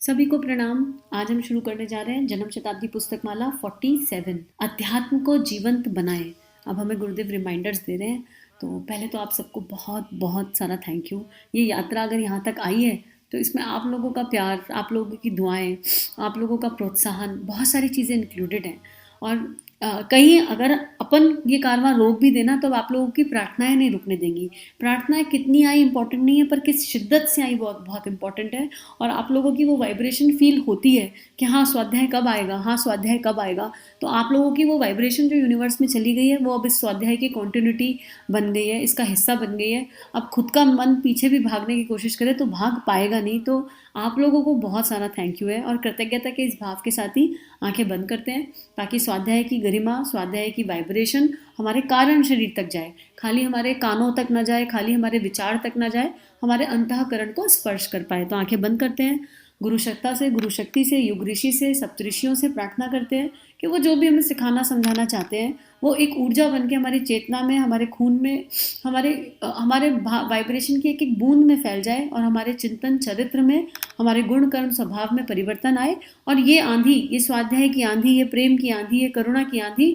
सभी को प्रणाम। आज हम शुरू करने जा रहे हैं जन्म शताब्दी पुस्तक माला 47 अध्यात्म को जीवंत बनाए। अब हमें गुरुदेव रिमाइंडर्स दे रहे हैं। तो पहले तो आप सबको बहुत बहुत सारा थैंक यू। ये यात्रा अगर यहाँ तक आई है तो इसमें आप लोगों का प्यार, आप लोगों की दुआएं, आप लोगों का प्रोत्साहन, बहुत सारी चीज़ें इंक्लूडेड हैं। और कहीं अगर अपन ये कारवां रोक भी देना तो आप लोगों की प्रार्थनाएं नहीं रुकने देंगी। प्रार्थनाएं कितनी आई इंपॉर्टेंट नहीं है, पर किस शिद्दत से आई बहुत बहुत इंपॉर्टेंट है। और आप लोगों की वो वाइब्रेशन फील होती है कि हाँ स्वाध्याय कब आएगा, हाँ स्वाध्याय कब आएगा। तो आप लोगों की वो वाइब्रेशन जो यूनिवर्स में चली गई है वो अब इस स्वाध्याय की कॉन्टिन्यूटी बन गई है, इसका हिस्सा बन गई है। अब खुद का मन पीछे भी भागने की कोशिश करे तो भाग पाएगा नहीं। तो आप लोगों को बहुत सारा थैंक यू है और कृतज्ञता के इस भाव के साथ ही आंखें बंद करते हैं ताकि स्वाध्याय की गरिमा, स्वाध्याय की वाइब्रेशन हमारे कारण शरीर तक जाए, खाली हमारे कानों तक ना जाए, खाली हमारे विचार तक ना जाए, हमारे अंतःकरण को स्पर्श कर पाए। तो आंखें बंद करते हैं, गुरु शक्ति से, युग ऋषि से, सप्तऋषियों से प्रार्थना करते हैं कि वो जो भी हमें सिखाना समझाना चाहते हैं वो एक ऊर्जा बन के हमारी चेतना में, हमारे खून में, हमारे वाइब्रेशन की एक एक बूंद में फैल जाए और हमारे चिंतन चरित्र में, हमारे गुण कर्म स्वभाव में परिवर्तन आए। और ये आंधी, ये स्वाध्याय की आंधी, ये प्रेम की आंधी, ये करुणा की आंधी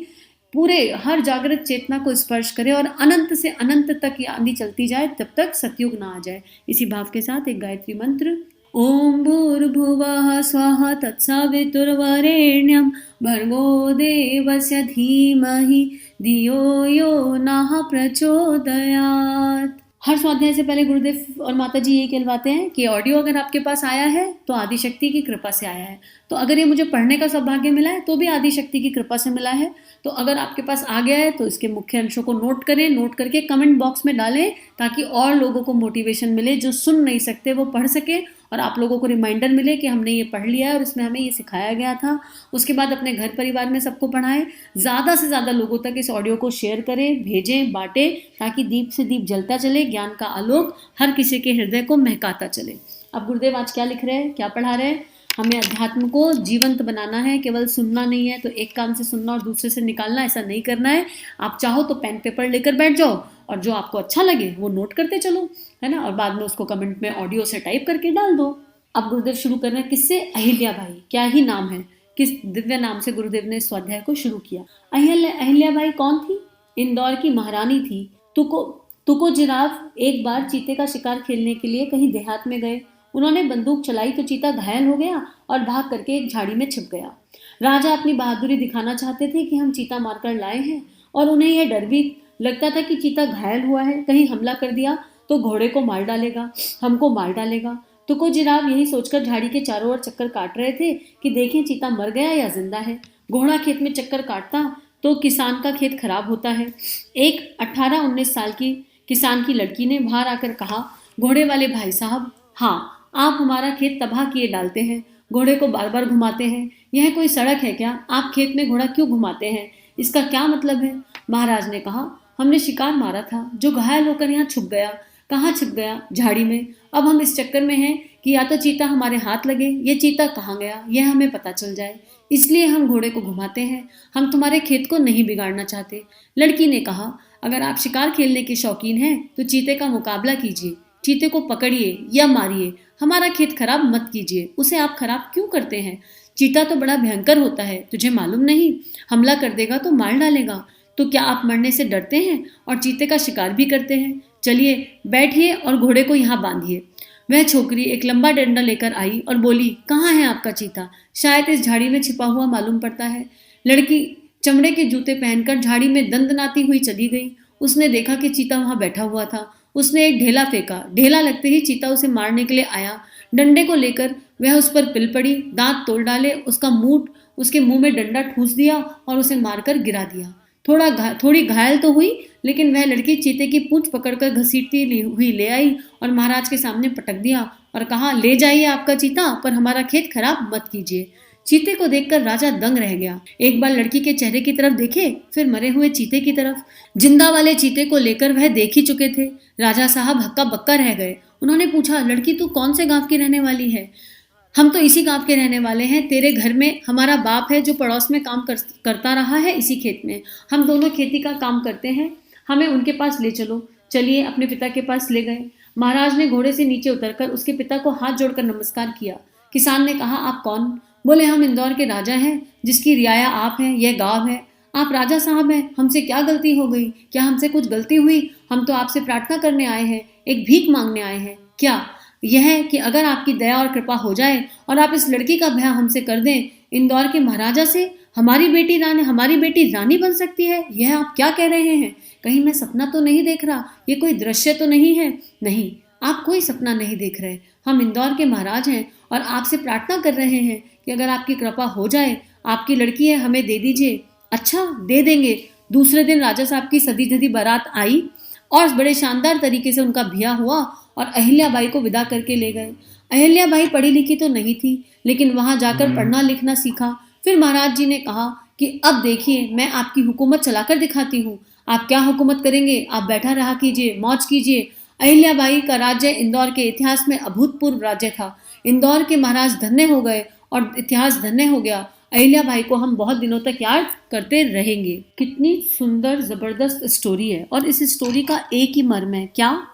पूरे हर जागृत चेतना को स्पर्श करे और अनंत से अनंत तक ये आंधी चलती जाए, तब तक सतयुग ना आ जाए। इसी भाव के साथ एक गायत्री मंत्र। ओम भूर्भुवः स्वः तत्सवितुर्वरेण्यं भर्गो देवस्य धीमहि धियो यो नः प्रचोदयात्। हर स्वाध्याय से पहले गुरुदेव और माता जी ये कहलवाते हैं कि ऑडियो अगर आपके पास आया है तो आदिशक्ति की कृपा से आया है। तो अगर ये मुझे पढ़ने का सौभाग्य मिला है तो भी आदिशक्ति की कृपा से मिला है। तो अगर आपके पास आ गया है तो इसके मुख्य अंशों को नोट करें, नोट करके कमेंट बॉक्स में डालें ताकि और लोगों को मोटिवेशन मिले, जो सुन नहीं सकते वो पढ़ सके और आप लोगों को रिमाइंडर मिले कि हमने ये पढ़ लिया है और इसमें हमें ये सिखाया गया था। उसके बाद अपने घर परिवार में सबको पढ़ाएं, ज़्यादा से ज़्यादा लोगों तक इस ऑडियो को शेयर करें, भेजें, बांटें ताकि दीप से दीप जलता चले, ज्ञान का आलोक हर किसी के हृदय को महकाता चले। अब गुरुदेव आज क्या लिख रहे हैं, क्या पढ़ा रहे हैं? हमें अध्यात्म को जीवंत बनाना है, केवल सुनना नहीं है। तो एक कान से सुनना और दूसरे से निकालना, ऐसा नहीं करना है। आप चाहो तो पेन पेपर लेकर बैठ जाओ और जो आपको अच्छा लगे वो नोट करते चलो, है ना, और बाद में उसको कमेंट में ऑडियो से टाइप करके डाल दो। अब गुरुदेव शुरू कर रहे हैं किससे? अहिल्या बाई। क्या ही नाम है, किस दिव्य नाम से गुरुदेव ने स्वाध्याय को शुरू किया। अहिल्या बाई कौन थी? इंदौर की महारानी थी। तुको जिराफ एक बार चीते का शिकार खेलने के लिए कहीं देहात में गए। उन्होंने बंदूक चलाई तो चीता घायल हो गया और भाग करके एक झाड़ी में छिप गया। राजा अपनी बहादुरी दिखाना चाहते थे कि हम चीता मारकर लाए हैं, और उन्हें यह डर भी लगता था कि चीता घायल हुआ है, कहीं हमला कर दिया तो घोड़े को मार डालेगा, हमको मार डालेगा। तुको जिराफ यही सोचकर झाड़ी के चारों ओर चक्कर काट रहे थे कि देखें चीता मर गया या जिंदा है। घोड़ा खेत में चक्कर काटता तो किसान का खेत खराब होता है। एक 18-19 साल की किसान की लड़की ने बाहर आकर कहा, घोड़े वाले भाई साहब, हाँ आप हमारा खेत तबाह किए डालते हैं, घोड़े को बार बार घुमाते हैं। यह कोई सड़क है क्या? आप खेत में घोड़ा क्यों घुमाते हैं? इसका क्या मतलब है? महाराज ने कहा, हमने शिकार मारा था जो घायल होकर यहाँ छुप गया। कहाँ छुप गया? झाड़ी में। अब हम इस चक्कर में हैं कि या तो चीता हमारे हाथ लगे, ये चीता कहाँ गया यह हमें पता चल जाए, इसलिए हम घोड़े को घुमाते हैं। हम तुम्हारे खेत को नहीं बिगाड़ना चाहते। लड़की ने कहा, अगर आप शिकार खेलने के शौकीन हैं तो चीते का मुकाबला कीजिए, चीते को पकड़िए या मारिए, हमारा खेत खराब मत कीजिए। उसे आप खराब क्यों करते हैं? चीता तो बड़ा भयंकर होता है, तुझे मालूम नहीं? हमला कर देगा तो मार डालेगा। तो क्या आप मरने से डरते हैं और चीते का शिकार भी करते हैं? चलिए बैठिए और घोड़े को यहाँ बांधिए। वह छोकरी एक लंबा डंडा लेकर आई और बोली, कहाँ है आपका चीता? शायद इस झाड़ी में छिपा हुआ मालूम पड़ता है। लड़की चमड़े के जूते पहनकर झाड़ी में दंदनाती हुई चली गई। उसने देखा कि चीता वहां बैठा हुआ था। उसने एक ढेला फेंका। ढेला लगते ही चीता उसे मारने के लिए आया। डंडे को लेकर वह उस पर पिल पड़ी, दांत तोड़ डाले, उसके मुंह में डंडा ठूस दिया और उसे मारकर गिरा दिया। थोड़ी घायल तो हुई, लेकिन वह लड़की चीते की पूंछ पकड़कर घसीटती हुई ले आई और महाराज के सामने पटक दिया और कहा, ले जाइए आपका चीता, पर हमारा खेत खराब मत कीजिए। चीते को देखकर राजा दंग रह गया। एक बार लड़की के चेहरे की तरफ देखे, फिर मरे हुए चीते की तरफ। जिंदा वाले चीते को लेकर वह देख ही चुके थे। राजा साहब हक्का बक्का रह गए। उन्होंने पूछा, लड़की तू कौन से गांव की रहने वाली है? हम तो इसी गांव के रहने वाले हैं। तेरे घर में हमारा बाप है जो पड़ोस में काम करता रहा है इसी खेत में। हम दोनों खेती का काम करते हैं, हमें उनके पास ले चलो। चलिए अपने पिता के पास ले गए। महाराज ने घोड़े से नीचे उतरकर उसके पिता को हाथ जोड़कर नमस्कार किया किसान ने कहा, आप कौन? बोले, हम इंदौर के राजा हैं, जिसकी रियाया आप हैं, यह गांव है। आप राजा साहब हैं, हमसे क्या गलती हो गई? क्या हमसे कुछ गलती हुई? हम तो आपसे प्रार्थना करने आए हैं, एक भीख मांगने आए हैं। क्या यह है कि अगर आपकी दया और कृपा हो जाए और आप इस लड़की का ब्याह हमसे कर दें इंदौर के महाराजा से, हमारी बेटी रानी बन सकती है? यह आप क्या कह रहे हैं? कहीं मैं सपना तो नहीं देख रहा? ये कोई दृश्य तो नहीं है? नहीं, आप कोई सपना नहीं देख रहे। हम इंदौर के महाराज हैं और आपसे प्रार्थना कर रहे हैं कि अगर आपकी कृपा हो जाए, आपकी लड़की है, हमें दे दीजिए। अच्छा, दे देंगे। दूसरे दिन राजा साहब की सदी धजी बारात आई और बड़े शानदार तरीके से उनका ब्याह हुआ और अहिल्याबाई को विदा करके ले गए। अहिल्याबाई पढ़ी लिखी तो नहीं थी, लेकिन वहां जाकर पढ़ना लिखना सीखा। फिर महाराज जी ने कहा कि अब देखिए, मैं आपकी हुकूमत चलाकर दिखाती हूँ। आप क्या हुकूमत करेंगे? आप बैठा रहा कीजिए, मौज कीजिए। अहिल्याबाई का राज्य इंदौर के इतिहास में अभूतपूर्व राज्य था। इंदौर के महाराज धन्य हो गए और इतिहास धन्य हो गया। अहिल्याबाई को हम बहुत दिनों तक याद करते रहेंगे। कितनी सुंदर जबरदस्त स्टोरी है और इस स्टोरी का एक ही मर्म है, क्या?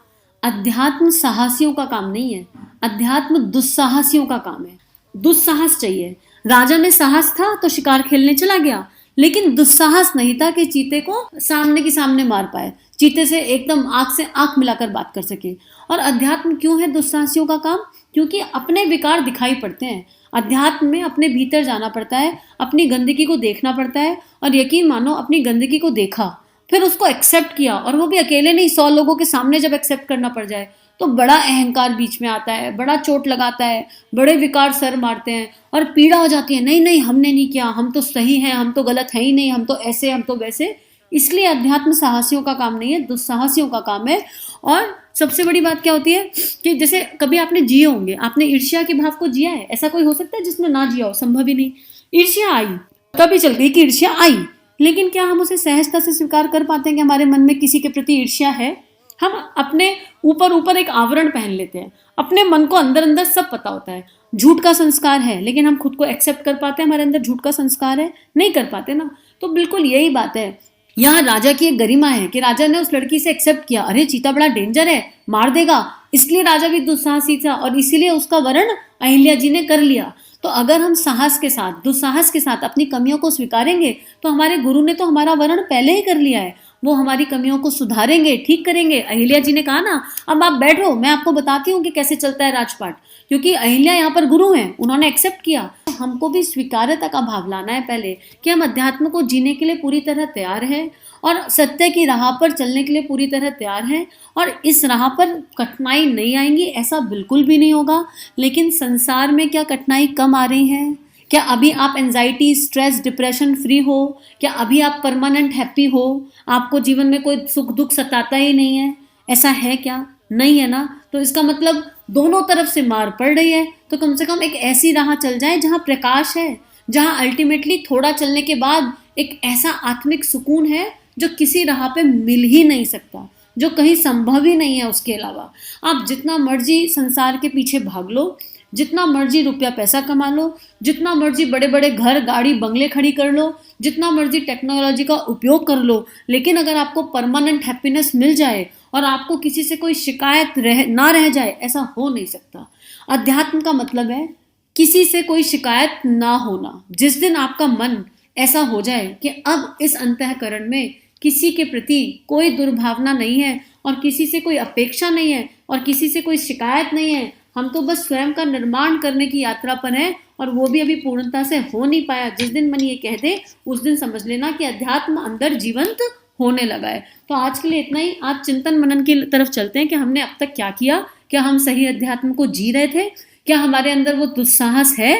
अध्यात्म साहसियों का काम नहीं है, अध्यात्म दुस्साहसियों का काम है। दुस्साहस चाहिए। राजा में साहस था तो शिकार खेलने चला गया, लेकिन दुस्साहस नहीं था कि चीते को सामने की सामने मार पाए, चीते से एकदम आंख से आंख मिलाकर बात कर सके। और अध्यात्म क्यों है दुस्साहसियों का काम? क्योंकि अपने विकार दिखाई पड़ते हैं। अध्यात्म में अपने भीतर जाना पड़ता है, अपनी गंदगी को देखना पड़ता है। और यकीन मानो, अपनी गंदगी को देखा, फिर उसको एक्सेप्ट किया, और वो भी अकेले नहीं, 100 लोगों के सामने जब एक्सेप्ट करना पड़ जाए तो बड़ा अहंकार बीच में आता है, बड़ा चोट लगाता है, बड़े विकार सर मारते हैं और पीड़ा हो जाती है। नहीं नहीं, हमने नहीं किया, हम तो सही हैं, हम तो गलत है ही नहीं, हम तो ऐसे, हम तो वैसे। इसलिए अध्यात्म साहसियों का काम नहीं है, दुस्साहसियों का काम है। और सबसे बड़ी बात क्या होती है कि जैसे कभी आपने जिए होंगे, आपने ईर्ष्या के भाव को जिया है? ऐसा कोई हो सकता है जिसने ना जिया हो? संभव ही नहीं। ईर्ष्या आई, कभी चल गई कि ईर्ष्या आई, लेकिन क्या हम उसे सहजता से स्वीकार कर पाते हैं कि हमारे मन में किसी के प्रति ईर्ष्या है? हम अपने ऊपर एक आवरण पहन लेते हैं, अपने मन को अंदर अंदर सब पता होता है। झूठ का संस्कार है, लेकिन हम खुद को एक्सेप्ट कर पाते हैं हमारे अंदर झूठ का संस्कार है? नहीं कर पाते ना। तो बिल्कुल यही बात है। यहाँ राजा की एक गरिमा है कि राजा ने उस लड़की से एक्सेप्ट किया, अरे चीता बड़ा डेंजर है, मार देगा, इसलिए राजा भी दुस्साहसी था और इसीलिए उसका वरण अहिल्या जी ने कर लिया। तो अगर हम साहस के साथ, दुस्साहस के साथ अपनी कमियों को स्वीकारेंगे तो हमारे गुरु ने तो हमारा वरण पहले ही कर लिया है। वो हमारी कमियों को सुधारेंगे, ठीक करेंगे। अहिल्या जी ने कहा ना, अब आप बैठो, मैं आपको बताती हूँ कि कैसे चलता है राजपाट। क्योंकि अहिल्या यहाँ पर गुरु हैं, उन्होंने एक्सेप्ट किया। हमको भी स्वीकार्यता का भाव लाना है पहले, कि हम अध्यात्म को जीने के लिए पूरी तरह तैयार हैं और सत्य की राह पर चलने के लिए पूरी तरह तैयार हैं। और इस राह पर कठिनाई नहीं आएंगी, ऐसा बिल्कुल भी नहीं होगा। लेकिन संसार में क्या कठिनाई कम आ रही है? क्या अभी आप एंजाइटी, स्ट्रेस, डिप्रेशन फ्री हो? क्या अभी आप परमानेंट हैप्पी हो? आपको जीवन में कोई सुख दुख सताता ही नहीं है? ऐसा है क्या? नहीं है ना। तो इसका मतलब दोनों तरफ से मार पड़ रही है, तो कम से कम एक ऐसी राह चल जाए जहाँ प्रकाश है, जहाँ अल्टीमेटली थोड़ा चलने के बाद एक ऐसा आत्मिक सुकून है जो किसी राह पे मिल ही नहीं सकता, जो कहीं संभव ही नहीं है उसके अलावा। आप जितना मर्जी संसार के पीछे भाग लो, जितना मर्जी रुपया पैसा कमा लो, जितना मर्जी बड़े बड़े घर गाड़ी बंगले खड़ी कर लो, जितना मर्जी टेक्नोलॉजी का उपयोग कर लो, लेकिन अगर आपको परमानेंट हैप्पीनेस मिल जाए और आपको किसी से कोई शिकायत ना रह जाए, ऐसा हो नहीं सकता। अध्यात्म का मतलब है किसी से कोई शिकायत ना होना। जिस दिन आपका मन ऐसा हो जाए कि अब इस अंतःकरण में किसी के प्रति कोई दुर्भावना नहीं है और किसी से कोई अपेक्षा नहीं है और किसी से कोई शिकायत नहीं है, हम तो बस स्वयं का निर्माण करने की यात्रा पर हैं और वो भी अभी पूर्णता से हो नहीं पाया। जिस दिन मन ये कह दे, उस दिन समझ लेना कि अध्यात्म अंदर जीवंत होने लगा है। तो आज के लिए इतना ही। आज चिंतन मनन की तरफ चलते हैं कि हमने अब तक क्या किया, क्या हम सही अध्यात्म को जी रहे थे, क्या हमारे अंदर वो दुस्साहस है,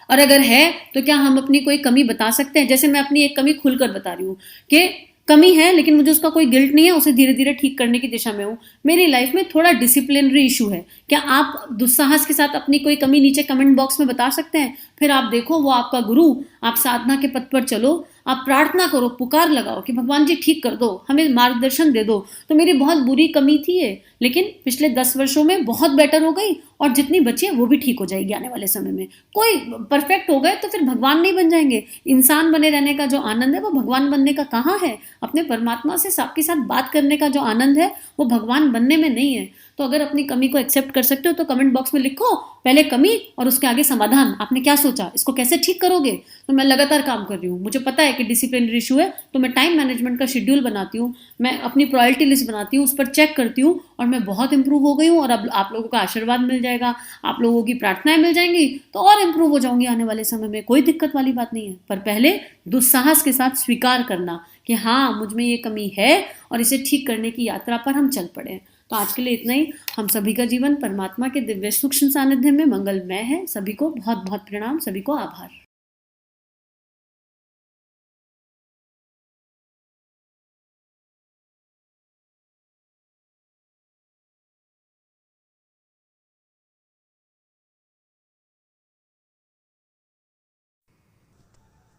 और अगर है तो क्या हम अपनी कोई कमी बता सकते हैं। जैसे मैं अपनी एक कमी खुलकर बता रही हूँ कि कमी है, लेकिन मुझे उसका कोई गिल्ट नहीं है, उसे धीरे धीरे ठीक करने की दिशा में हूँ। मेरी लाइफ में थोड़ा डिसिप्लिनरी इशू है। क्या आप दुस्साहस के साथ अपनी कोई कमी नीचे कमेंट बॉक्स में बता सकते हैं? फिर आप देखो, वो आपका गुरु, आप साधना के पथ पर चलो, आप प्रार्थना करो, पुकार लगाओ कि भगवान जी ठीक कर दो, हमें मार्गदर्शन दे दो। तो मेरी बहुत बुरी कमी थी ये, लेकिन पिछले 10 वर्षों में बहुत बेटर हो गई और जितनी बची है वो भी ठीक हो जाएगी आने वाले समय में। कोई परफेक्ट हो गए तो फिर भगवान नहीं बन जाएंगे। इंसान बने रहने का जो आनंद है वो भगवान बनने का कहाँ है? अपने परमात्मा से सबके साथ बात करने का जो आनंद है वो भगवान बनने में नहीं है। तो अगर अपनी कमी को एक्सेप्ट कर सकते हो तो कमेंट बॉक्स में लिखो पहले कमी और उसके आगे समाधान, आपने क्या सोचा, इसको कैसे ठीक करोगे। तो मैं लगातार काम कर रही हूँ, मुझे पता है कि डिसिप्लिनरी इशू है, तो मैं टाइम मैनेजमेंट का शेड्यूल बनाती हूँ, मैं अपनी प्रायोरिटी लिस्ट बनाती हूँ, उस पर चेक करती हूँ और मैं बहुत इंप्रूव हो गई हूँ। और अब आप लोगों का आशीर्वाद मिल जाएगा, आप लोगों की प्रार्थनाएं मिल जाएंगी तो और इंप्रूव हो जाऊंगी आने वाले समय में, कोई दिक्कत वाली बात नहीं है। पर पहले दुस्साहस के साथ स्वीकार करना कि हाँ मुझ में ये कमी है और इसे ठीक करने की यात्रा पर हम चल पड़े। तो आज के लिए इतना ही। हम सभी का जीवन परमात्मा के दिव्य सूक्ष्म सानिध्य में मंगलमय है। सभी को बहुत बहुत प्रणाम, सभी को आभार।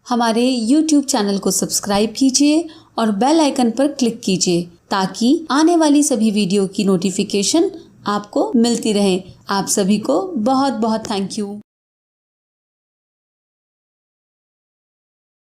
हमारे YouTube चैनल को सब्सक्राइब कीजिए और बेल आइकन पर क्लिक कीजिए ताकि आने वाली सभी वीडियो की नोटिफिकेशन आपको मिलती रहे। आप सभी को बहुत बहुत थैंक यू।